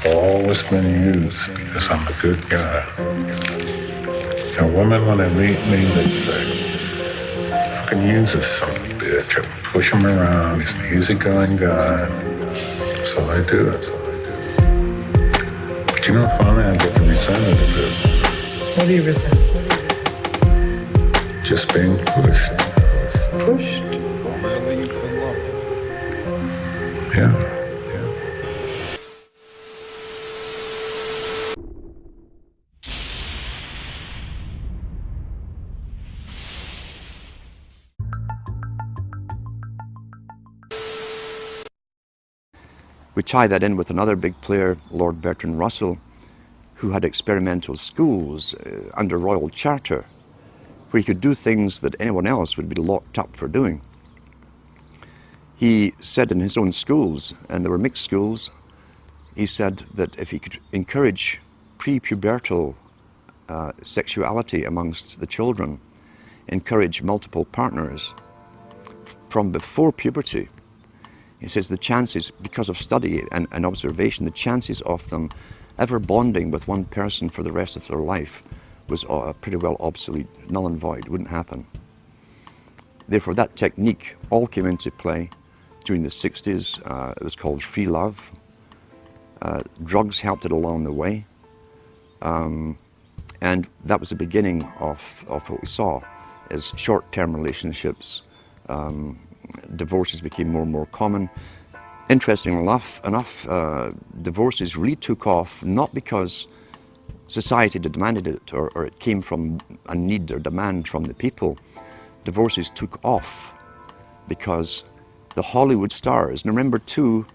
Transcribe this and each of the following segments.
always been used because I'm a good guy. And women, when they meet me, they say, I can use this son of a bitch. I push him around. He's an easygoing guy. So I do it. But you know, finally I get to resent it a bit. What do you resent? Just being pushed. Pushed? Yeah. We tie that in with another big player, Lord Bertrand Russell, who had experimental schools under royal charter, where he could do things that anyone else would be locked up for doing. He said in his own schools, and there were mixed schools, he said that if he could encourage pre-pubertal sexuality amongst the children, encourage multiple partners from before puberty, he says the chances, because of study and observation, the chances of them ever bonding with one person for the rest of their life was pretty well obsolete, null and void, wouldn't happen. Therefore, that technique all came into play during the 60s. It was called free love. Drugs helped it along the way. And that was the beginning of what we saw as short-term relationships. Divorces became more and more common. Interestingly enough, divorces really took off not because society demanded it or it came from a need or demand from the people. Divorces took off because the Hollywood stars, and remember too,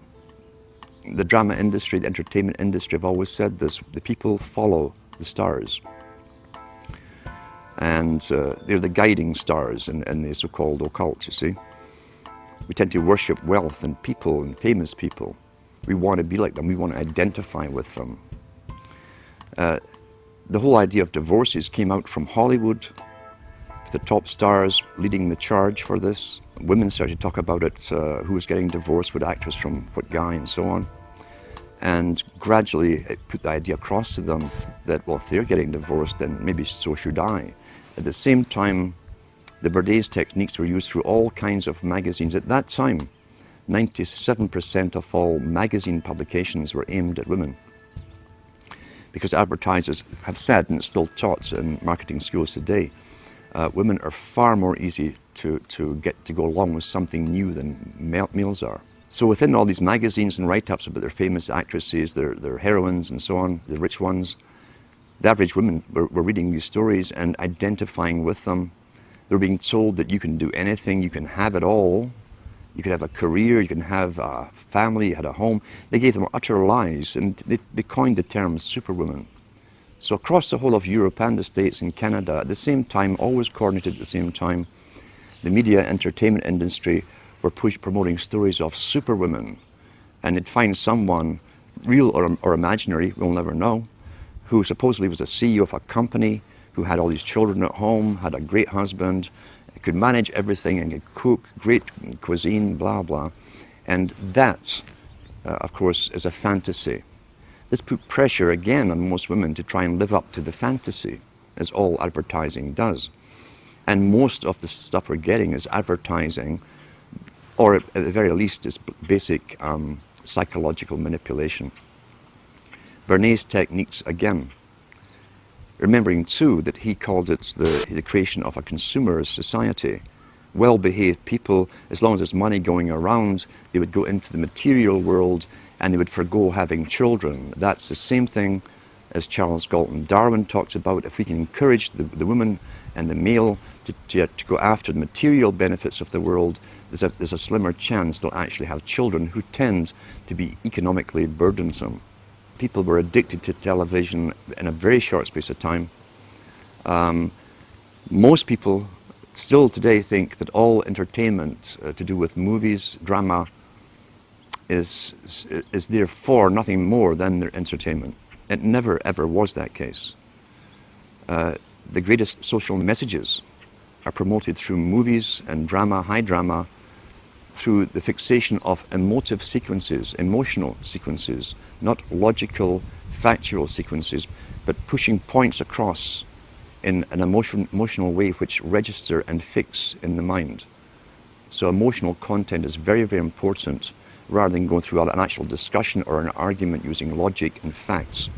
the drama industry, the entertainment industry have always said this, the people follow the stars. And they're the guiding stars in the so-called occult, you see. We tend to worship wealth and people and famous people. We want to be like them, we want to identify with them. The whole idea of divorces came out from Hollywood, the top stars leading the charge for this. Women started to talk about it, who was getting divorced, what actress from what guy and so on. And gradually it put the idea across to them that, well, if they're getting divorced, then maybe so should I. At the same time, the Bernays techniques were used through all kinds of magazines. At that time, 97% of all magazine publications were aimed at women. Because advertisers have said, and it's still taught in marketing schools today, women are far more easy to get to go along with something new than males are. So within all these magazines and write-ups about their famous actresses, their heroines and so on, the rich ones, the average women were reading these stories and identifying with them. They were being told that you can do anything, you can have it all. You could have a career, you can have a family, you had a home. They gave them utter lies, and they coined the term superwoman. So across the whole of Europe and the States and Canada, at the same time, always coordinated at the same time, the media entertainment industry were promoting stories of superwomen. And they'd find someone, real or imaginary, we'll never know, who supposedly was a CEO of a company, who had all these children at home, had a great husband, could manage everything and could cook great cuisine, blah, blah. And that, of course, is a fantasy. This put pressure again on most women to try and live up to the fantasy, as all advertising does. And most of the stuff we're getting is advertising, or at the very least is basic psychological manipulation. Bernays techniques again. Remembering too that he called it the creation of a consumerist society. Well-behaved people, as long as there's money going around, they would go into the material world and they would forgo having children. That's the same thing as Charles Galton Darwin talks about. If we can encourage the woman and the male to go after the material benefits of the world, there's a slimmer chance they'll actually have children who tend to be economically burdensome. People were addicted to television in a very short space of time. Most people still today think that all entertainment to do with movies, drama, is therefore nothing more than their entertainment. It never ever was that case. The greatest social messages are promoted through movies and drama, high drama, through the fixation of emotive sequences, emotional sequences, not logical, factual sequences, but pushing points across in an emotional way which register and fix in the mind. So emotional content is very, very important, rather than going through an actual discussion or an argument using logic and facts.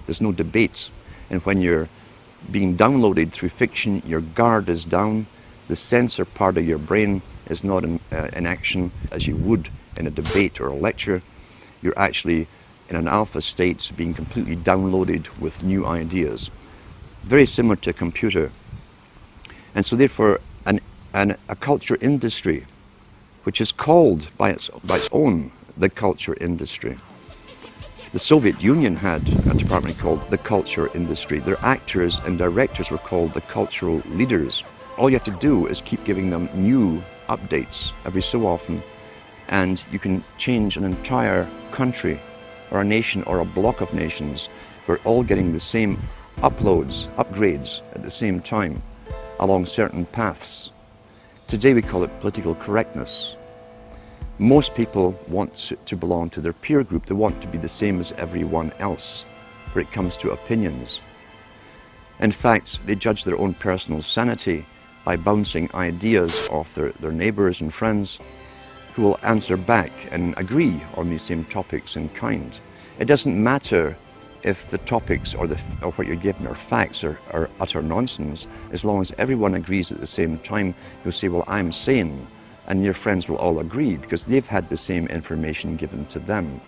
There's no debate. And when you're being downloaded through fiction, your guard is down, the censor part of your brain is not in action as you would in a debate or a lecture. You're actually in an alpha state, being completely downloaded with new ideas. Very similar to a computer. And so therefore, a culture industry, which is called by its own the culture industry. The Soviet Union had a department called the culture industry. Their actors and directors were called the cultural leaders. All you have to do is keep giving them new updates every so often, and you can change an entire country or a nation or a block of nations. We're all getting the same upgrades at the same time along certain paths. Today we call it political correctness. Most people want to belong to their peer group. They want to be the same as everyone else when it comes to opinions. In fact, they judge their own personal sanity by bouncing ideas off their neighbors and friends who will answer back and agree on these same topics in kind. It doesn't matter if the topics or what you're given are facts or utter nonsense, as long as everyone agrees at the same time. You'll say, well, I'm sane, and your friends will all agree because they've had the same information given to them.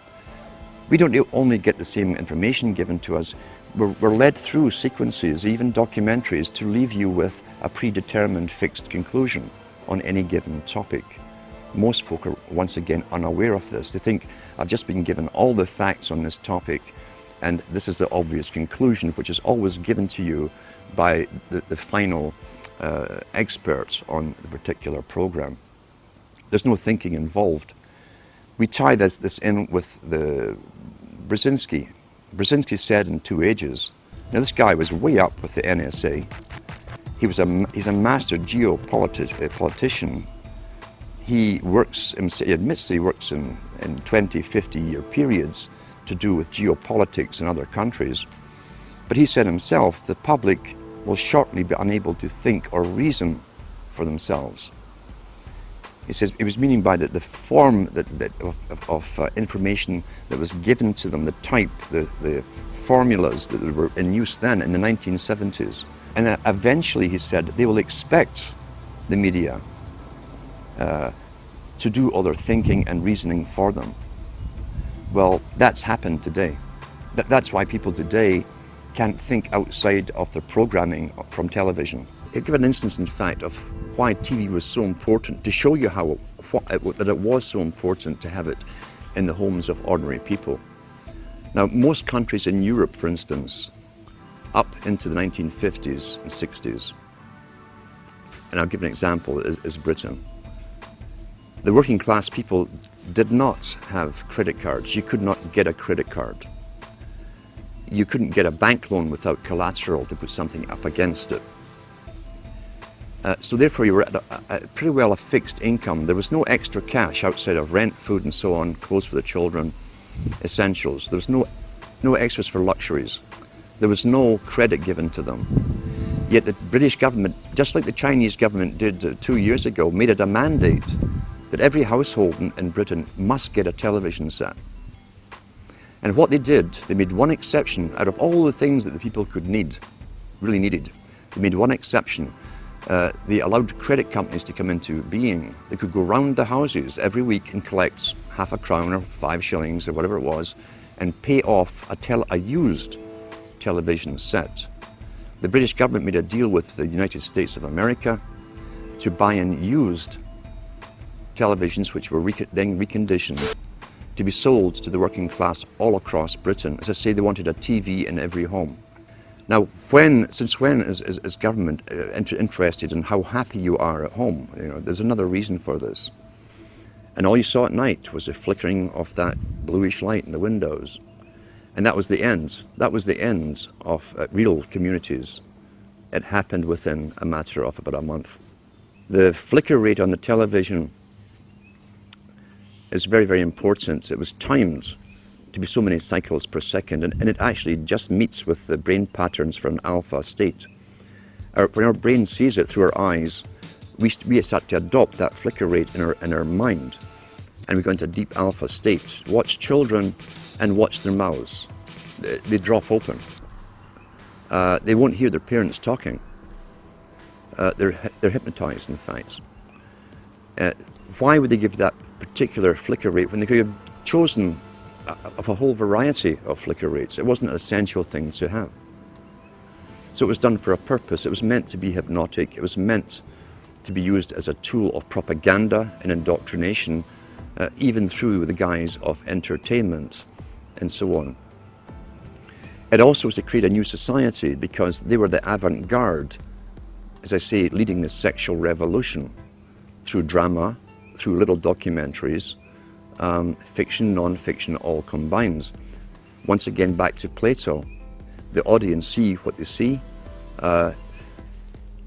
We don't only get the same information given to us, we're led through sequences, even documentaries, to leave you with a predetermined fixed conclusion on any given topic. Most folk are once again unaware of this. They think, I've just been given all the facts on this topic, and this is the obvious conclusion, which is always given to you by the final experts on the particular program. There's no thinking involved. We tie this in with the Brzezinski. Brzezinski said in 2 Ages, now this guy was way up with the NSA. He's a master geopolitician. He admits he works in 20, 50-year periods to do with geopolitics in other countries. But he said himself, the public will shortly be unable to think or reason for themselves. He says he was meaning by the form of information that was given to them, the type, the formulas that were in use then in the 1970s. And eventually, he said, they will expect the media to do all their thinking and reasoning for them. Well, that's happened today. That's why people today can't think outside of their programming from television. I'll give an instance, in fact, of why TV was so important, to show you that it was so important to have it in the homes of ordinary people. Now, most countries in Europe, for instance, up into the 1950s and 60s, and I'll give an example, is Britain. The working class people did not have credit cards. You could not get a credit card. You couldn't get a bank loan without collateral to put something up against it. So therefore you were at pretty well a fixed income. There was no extra cash outside of rent, food and so on, clothes for the children, essentials. There was no extras for luxuries. There was no credit given to them. Yet the British government, just like the Chinese government did 2 years ago, made it a mandate that every household in Britain must get a television set. And what they did, they made one exception out of all the things that the people could really needed. They made one exception. They allowed credit companies to come into being. They could go round the houses every week and collect half a crown or 5 shillings or whatever it was and pay off a used television set. The British government made a deal with the United States of America to buy in used televisions which were then reconditioned to be sold to the working class all across Britain. As I say, they wanted a TV in every home. Now, since when is government interested in how happy you are at home? You know, there's another reason for this. And all you saw at night was the flickering of that bluish light in the windows. And that was the end. That was the end of real communities. It happened within a matter of about a month. The flicker rate on the television is very, very important. It was timed to be so many cycles per second, and it actually just meets with the brain patterns for an alpha state. When our brain sees it through our eyes, we start to adopt that flicker rate in our mind, and we go into a deep alpha state. Watch children and watch their mouths. They drop open. They won't hear their parents talking. They're hypnotized, in fact. Why would they give that particular flicker rate when they could have chosen of a whole variety of flicker rates? It wasn't an essential thing to have. So it was done for a purpose. It was meant to be hypnotic. It was meant to be used as a tool of propaganda and indoctrination, even through the guise of entertainment and so on. It also was to create a new society because they were the avant-garde, as I say, leading the sexual revolution through drama, through little documentaries, fiction, non-fiction, all combined. Once again, back to Plato. The audience see what they see.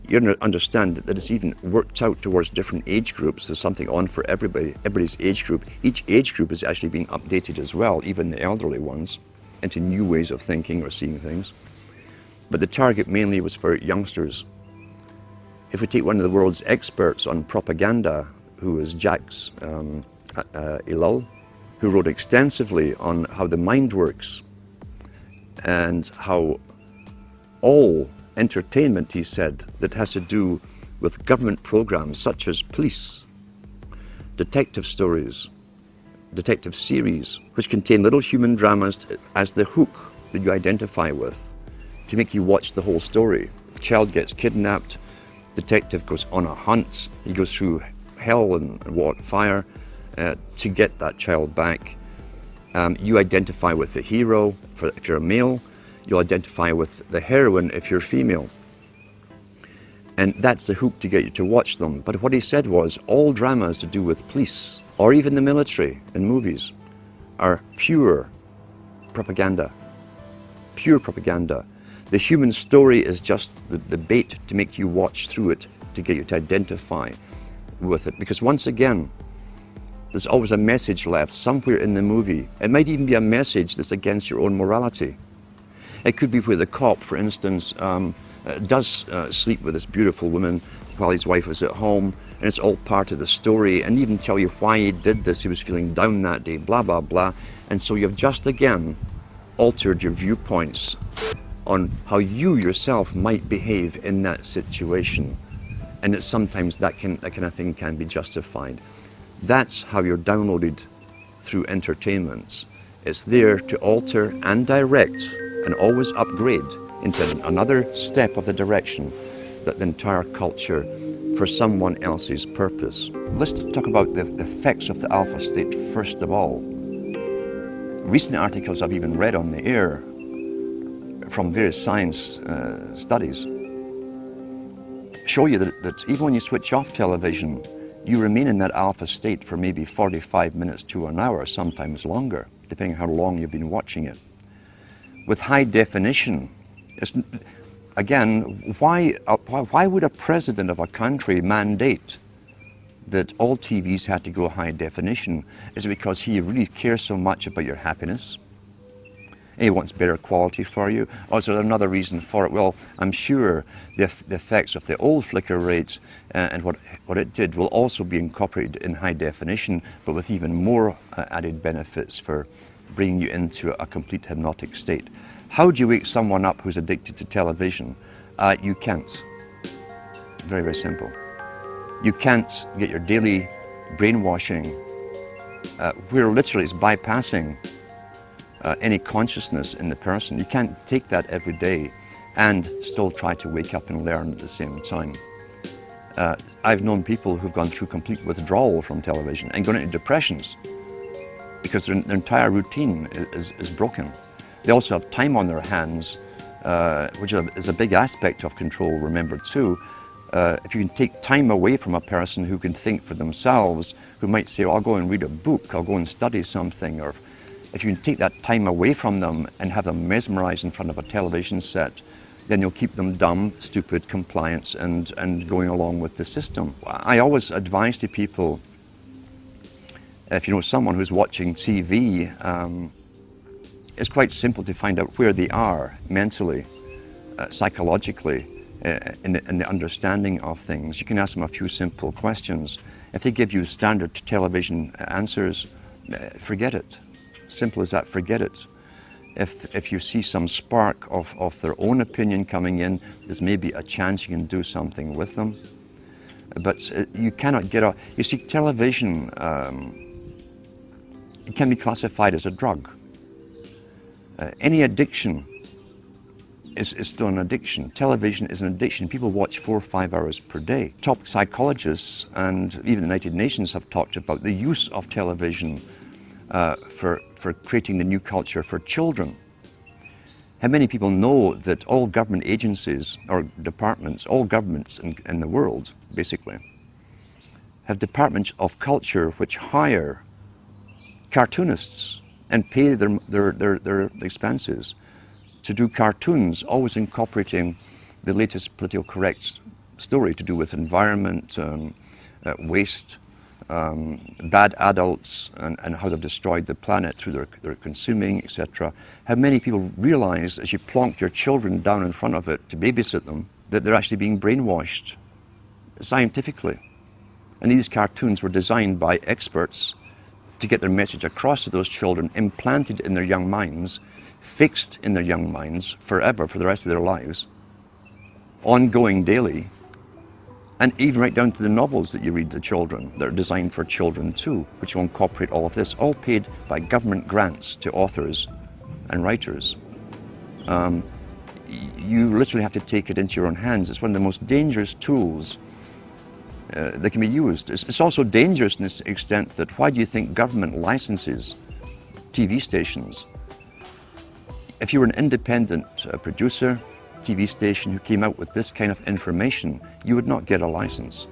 You understand that it's even worked out towards different age groups. There's something on for everybody's age group. Each age group is actually being updated as well, even the elderly ones, into new ways of thinking or seeing things. But the target mainly was for youngsters. If we take one of the world's experts on propaganda, who is Jacques Ellul, who wrote extensively on how the mind works and how all entertainment, he said, that has to do with government programs such as police, detective stories, detective series, which contain little human dramas as the hook that you identify with to make you watch the whole story. The child gets kidnapped, detective goes on a hunt, he goes through hell and fire to get that child back. You identify with the hero if you're a male, you'll identify with the heroine if you're female. And that's the hook to get you to watch them. But what he said was, all dramas to do with police, or even the military in movies, are pure propaganda. Pure propaganda. The human story is just the bait to make you watch through it, to get you to identify with it. Because once again, there's always a message left somewhere in the movie. It might even be a message that's against your own morality. It could be where the cop, for instance, does sleep with this beautiful woman while his wife was at home, and it's all part of the story, and even tell you why he did this. He was feeling down that day, blah, blah, blah. And so you've just again altered your viewpoints on how you yourself might behave in that situation. And that sometimes that kind of thing can be justified. That's how you're downloaded through entertainment. It's there to alter and direct and always upgrade into another step of the direction that the entire culture for someone else's purpose. Let's talk about the effects of the alpha state first of all. Recent articles I've even read on the air from various science studies show you that even when you switch off television, you remain in that alpha state for maybe 45 minutes to an hour, sometimes longer, depending on how long you've been watching it. With high definition, again, why would a president of a country mandate that all TVs had to go high definition? Is it because he really cares so much about your happiness? And he wants better quality for you? Or is there another reason for it? Well, I'm sure the effects of the old flicker rates and what it did will also be incorporated in high definition, but with even more added benefits for bringing you into a complete hypnotic state. How do you wake someone up who's addicted to television? You can't. Very, very simple. You can't get your daily brainwashing, where literally it's bypassing any consciousness in the person. You can't take that every day and still try to wake up and learn at the same time. I've known people who've gone through complete withdrawal from television and gone into depressions because their entire routine is broken. They also have time on their hands, which is a big aspect of control, remember too. If you can take time away from a person who can think for themselves, who might say, oh, I'll go and read a book, I'll go and study something, or if you can take that time away from them and have them mesmerized in front of a television set, then you'll keep them dumb, stupid, compliant, and going along with the system. I always advise to people If you know someone who's watching TV, it's quite simple to find out where they are mentally, psychologically, in the understanding of things. You can ask them a few simple questions. If they give you standard television answers, forget it. Simple as that, forget it. If you see some spark of their own opinion coming in, there's maybe a chance you can do something with them. But you cannot get off. You see, television it can be classified as a drug. Any addiction is still an addiction. Television is an addiction. People watch 4 or 5 hours per day. Top psychologists and even the United Nations have talked about the use of television for creating the new culture for children. How many people know that all government agencies or departments, all governments in the world, basically, have departments of culture which hire cartoonists and pay their expenses to do cartoons, always incorporating the latest political correct story to do with environment, waste, bad adults, and how they've destroyed the planet through their consuming, etc. How many people realize as you plonk your children down in front of it to babysit them, that they're actually being brainwashed scientifically. And these cartoons were designed by experts to get their message across to those children, implanted in their young minds, fixed in their young minds forever, for the rest of their lives, ongoing daily, and even right down to the novels that you read to children that are designed for children too, which will incorporate all of this, all paid by government grants to authors and writers. You literally have to take it into your own hands. It's one of the most dangerous tools that can be used. It's also dangerous in this extent that why do you think government licenses TV stations? If you were an independent producer, TV station who came out with this kind of information, you would not get a license.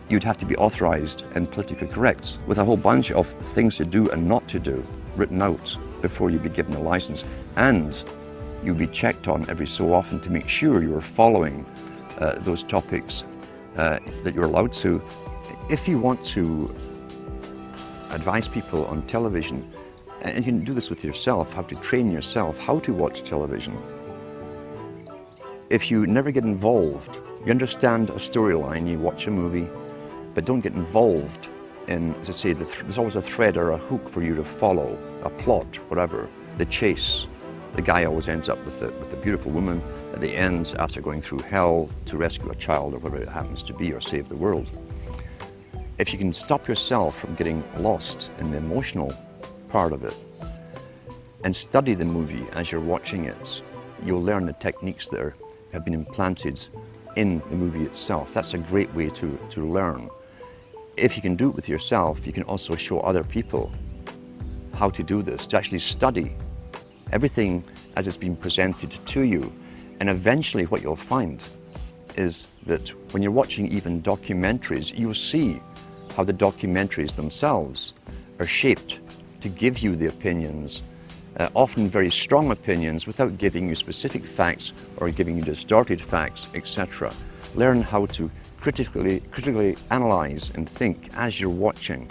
You'd have to be authorized and politically correct with a whole bunch of things to do and not to do written out before you'd be given a license. And you'd be checked on every so often to make sure you were following those topics that you're allowed to. If you want to advise people on television, and you can do this with yourself, how to train yourself, how to watch television. If you never get involved, you understand a storyline, you watch a movie, but don't get involved in, as I say, there's always a thread or a hook for you to follow, a plot, whatever, the chase. The guy always ends up with a beautiful woman at the end after going through hell to rescue a child or whatever it happens to be, or save the world. If you can stop yourself from getting lost in the emotional part of it and study the movie as you're watching it, you'll learn the techniques that have been implanted in the movie itself. That's a great way to learn. If you can do it with yourself, you can also show other people how to do this, to actually study everything as it's been presented to you. And eventually what you'll find is that when you're watching even documentaries, you'll see how the documentaries themselves are shaped to give you the opinions, often very strong opinions, without giving you specific facts or giving you distorted facts, etc. Learn how to critically analyze and think as you're watching.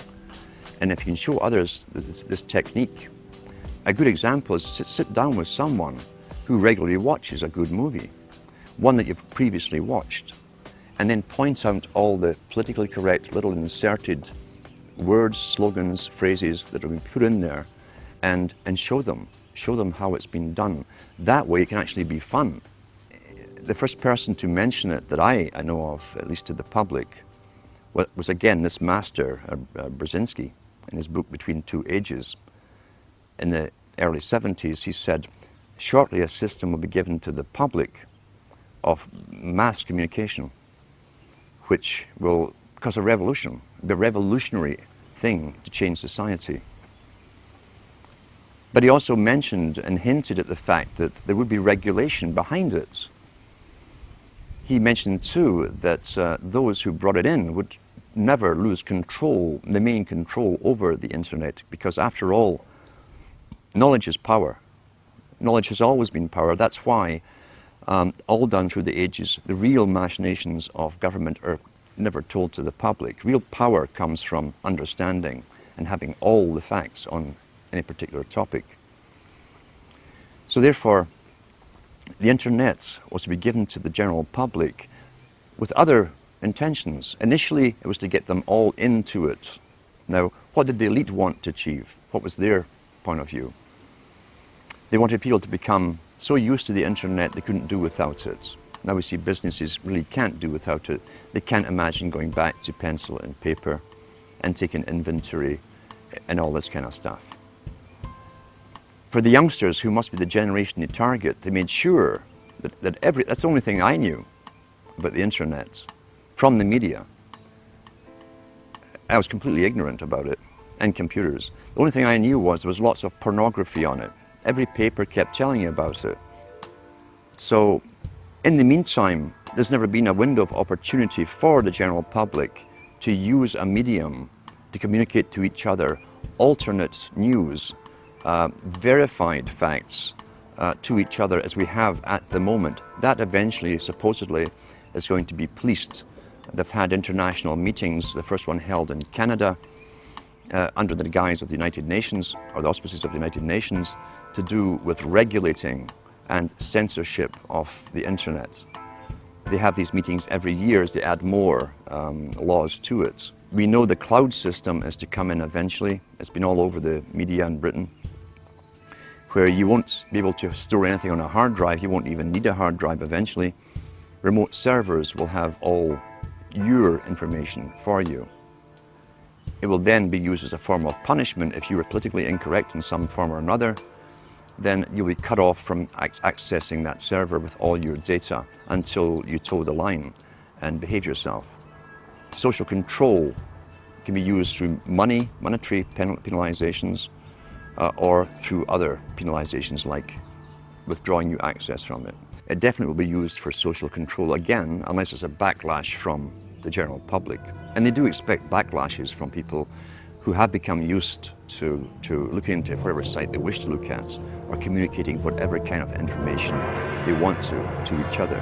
And if you can show others this technique, a good example is sit down with someone who regularly watches a good movie, one that you've previously watched, and then point out all the politically correct little inserted words, slogans, phrases that have been put in there, and show them how it's been done. That way it can actually be fun. The first person to mention it that I know of, at least to the public, was again this master, Brzezinski, in his book Between Two Ages. In the early 70s, he said, shortly a system will be given to the public of mass communication, which will cause a revolution, the revolutionary thing to change society. But he also mentioned and hinted at the fact that there would be regulation behind it. He mentioned too that those who brought it in would never lose control, the main control over the internet, because after all, knowledge is power. Knowledge has always been power. That's why all down through the ages, the real machinations of government are never told to the public. Real power comes from understanding and having all the facts on any particular topic. So therefore, the internet was to be given to the general public with other intentions. Initially, it was to get them all into it. Now, what did the elite want to achieve? What was their point of view? They wanted people to become so used to the internet they couldn't do without it. Now we see businesses really can't do without it. They can't imagine going back to pencil and paper and taking inventory and all this kind of stuff. For the youngsters, who must be the generation they target, they made sure that that's the only thing I knew about the internet from the media. I was completely ignorant about it, and computers. The only thing I knew was there was lots of pornography on it. Every paper kept telling you about it. So, in the meantime, there's never been a window of opportunity for the general public to use a medium to communicate to each other alternate news, verified facts to each other as we have at the moment. That eventually, supposedly, is going to be policed. They've had international meetings, the first one held in Canada, under the guise of the United Nations, or the auspices of the United Nations, to do with regulating and censorship of the internet. They have these meetings every year as they add more laws to it. We know the cloud system is to come in eventually. It's been all over the media in Britain, where you won't be able to store anything on a hard drive. You won't even need a hard drive eventually. Remote servers will have all your information for you. It will then be used as a form of punishment if you were politically incorrect in some form or another. Then you'll be cut off from accessing that server with all your data until you toe the line and behave yourself. Social control can be used through monetary penalizations, or through other penalizations like withdrawing you access from it. It definitely will be used for social control again, unless it's a backlash from the general public. And they do expect backlashes from people who have become used to looking into whatever site they wish to look at, or communicating whatever kind of information they want to each other.